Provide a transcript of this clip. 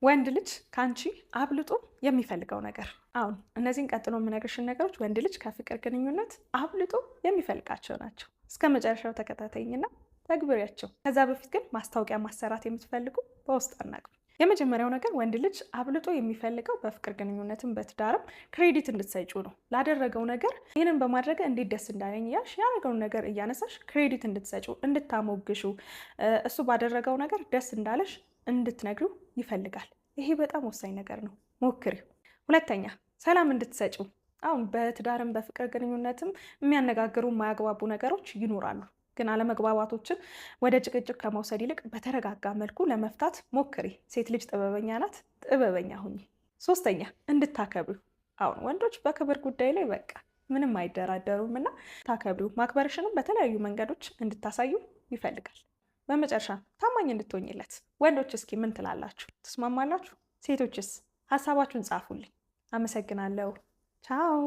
ወንድ ልጅ ካንቺ አብልጦ የሚፈልገው ነገር። አሁን እነዚህን ቀጥሎ የምነግርሽን ነገሮች ወንድ ልጅ ከፍቅር ግንኙነት አብልጦ የሚፈልጋቸው ናቸው። እስከ መጨረሻው ተከታተይኝና ተግብሪያቸው። ከዛ በፊት ግን ማስታወቂያ ማሰራት የምትፈልጉ በውስጥ አናግሩ። የመጀመሪያው ነገር ወንድ ልጅ አብልጦ የሚፈልገው በፍቅር ግንኙነትም በትዳርም ክሬዲት እንድትሰጪው ነው። ላደረገው ነገር ይህንን በማድረግ እንዴት ደስ እንዳለኝ እያልሽ ያደረገውን ነገር እያነሳሽ ክሬዲት እንድትሰጪው፣ እንድታሞግሹ፣ እሱ ባደረገው ነገር ደስ እንዳለሽ እንድትነግሪው ይፈልጋል። ይሄ በጣም ወሳኝ ነገር ነው። ሞክሪው። ሁለተኛ ሰላም እንድትሰጪው። አሁን በትዳርም በፍቅር ግንኙነትም የሚያነጋግሩ የማያግባቡ ነገሮች ይኖራሉ። ግን አለመግባባቶችን ወደ ጭቅጭቅ ከመውሰድ ይልቅ በተረጋጋ መልኩ ለመፍታት ሞክሪ። ሴት ልጅ ጥበበኛ ናት፣ ጥበበኛ ሁኚ። ሶስተኛ እንድታከብሪው። አሁን ወንዶች በክብር ጉዳይ ላይ በቃ ምንም አይደራደሩም እና ታከብሪው። ማክበርሽንም በተለያዩ መንገዶች እንድታሳዩ ይፈልጋል። በመጨረሻ ታማኝ እንድትሆኝለት። ወንዶች እስኪ ምን ትላላችሁ? ትስማማላችሁ? ሴቶችስ ሀሳባችሁን ጻፉልኝ። አመሰግናለሁ። ቻው